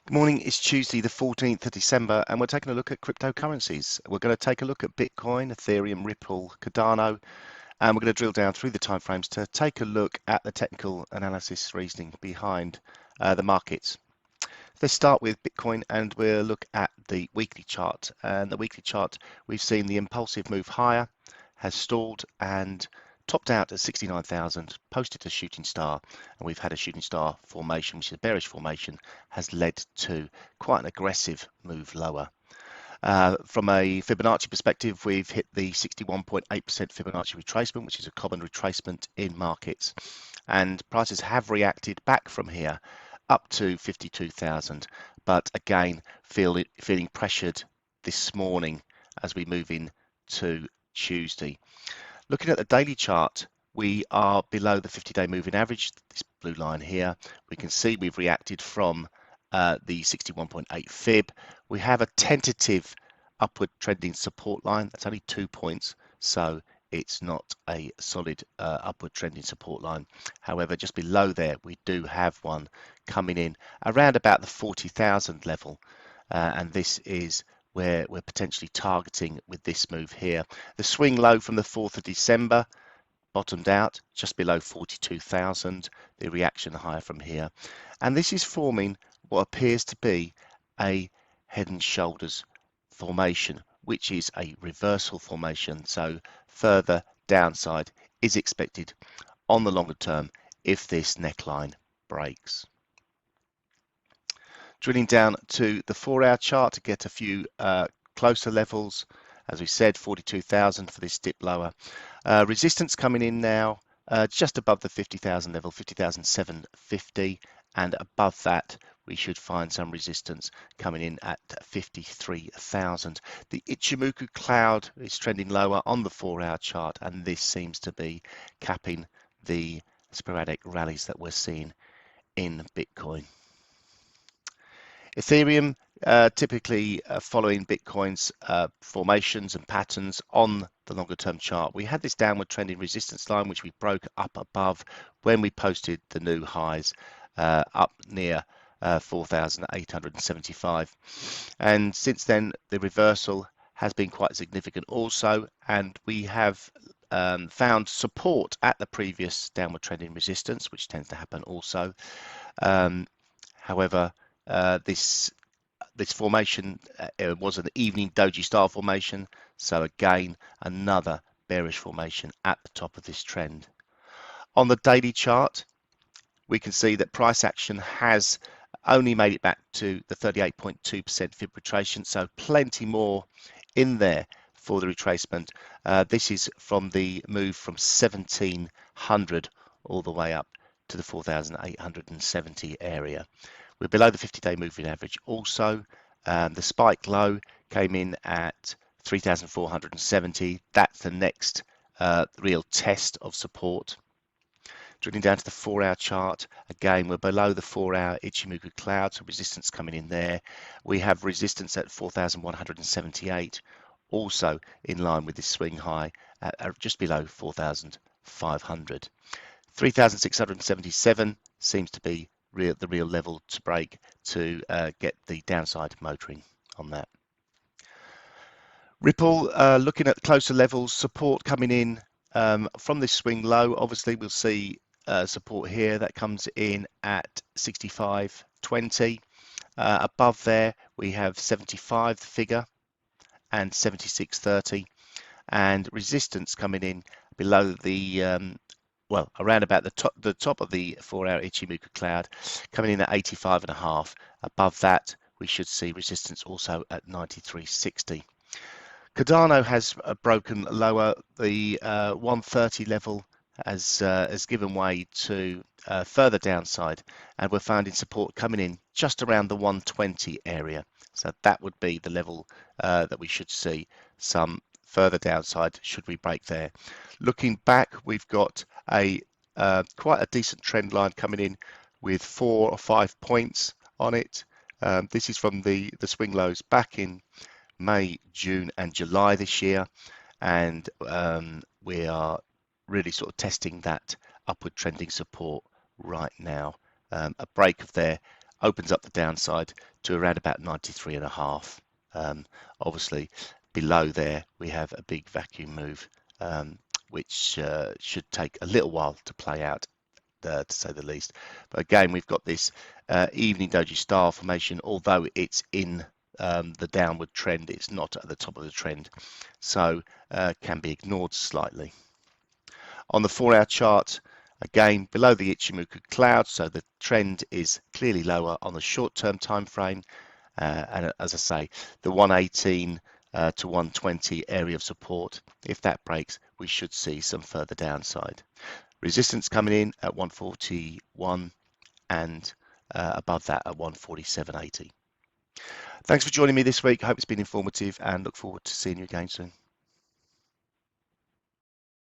Good morning, it's Tuesday the 14th of December and we're taking a look at cryptocurrencies. We're going to take a look at Bitcoin, Ethereum, Ripple, Cardano, and we're going to drill down through the timeframes to take a look at the technical analysis reasoning behind the markets. Let's start with Bitcoin and we'll look at the weekly chart. And the weekly chart, we've seen the impulsive move higher, has stalled and topped out at 69,000, posted a shooting star, and we've had a shooting star formation, which is a bearish formation, has led to quite an aggressive move lower. From a Fibonacci perspective, we've hit the 61.8% Fibonacci retracement, which is a common retracement in markets, and prices have reacted back from here up to 52,000, but again feeling pressured this morning as we move into Tuesday. Looking at the daily chart, we are below the 50-day moving average, this blue line here. We can see we've reacted from the 61.8 fib. We have a tentative upward trending support line. That's only 2 points, so it's not a solid upward trending support line. However, just below there, we do have one coming in around about the 40,000 level, and this is where we're potentially targeting with this move here. The swing low from the 4th of December bottomed out just below 42,000, the reaction higher from here. And this is forming what appears to be a head and shoulders formation, which is a reversal formation. So further downside is expected on the longer term if this neckline breaks. Drilling down to the 4-hour chart to get a few closer levels. As we said, 42,000 for this dip lower. Resistance coming in now just above the 50,000 level, 50,750, and above that we should find some resistance coming in at 53,000. The Ichimoku cloud is trending lower on the 4-hour chart, and this seems to be capping the sporadic rallies that we're seeing in Bitcoin. Ethereum typically following Bitcoin's formations and patterns on the longer term chart. We had this downward trending resistance line which we broke up above when we posted the new highs up near 4,875, and since then the reversal has been quite significant also, and we have found support at the previous downward trending resistance, which tends to happen also. However, this formation was an evening doji style formation, so again another bearish formation at the top of this trend. On the daily chart, we can see that price action has only made it back to the 38.2% fib retracement, so plenty more in there for the retracement. This is from the move from 1700 all the way up to the 4,870 area. We're below the 50-day moving average also. The spike low came in at 3,470. That's the next real test of support. Drilling down to the 4-hour chart, again we're below the 4-hour Ichimoku cloud, so resistance coming in there. We have resistance at 4,178, also in line with this swing high at just below 4,500. 3,677 seems to be the real level to break to get the downside motoring on that. Ripple, looking at closer levels, support coming in from this swing low. Obviously we'll see support here that comes in at 65.20. Above there we have 75 figure and 76.30, and resistance coming in below the well, around about the top of the 4-hour Ichimoku cloud, coming in at 85.5. Above that, we should see resistance also at 93.60. Cardano has broken lower. The 130 level has given way to further downside, and we're finding support coming in just around the 120 area. So that would be the level that we should see some further downside should we break there. Looking back, we've got a quite a decent trend line coming in with 4 or 5 points on it. This is from the swing lows back in May, June and July this year, and we are really sort of testing that upward trending support right now. A break of there opens up the downside to around about 93.5. Obviously below there we have a big vacuum move, which should take a little while to play out, to say the least. But again, we've got this evening doji star formation. Although it's in the downward trend, it's not at the top of the trend, so can be ignored slightly. On the 4-hour chart, again below the Ichimoku cloud, so the trend is clearly lower on the short-term time frame, and as I say, the 118 to 120 area of support, if that breaks, we should see some further downside. Resistance coming in at 141 and above that at 147.80. Thanks for joining me this week. I hope it's been informative and look forward to seeing you again soon.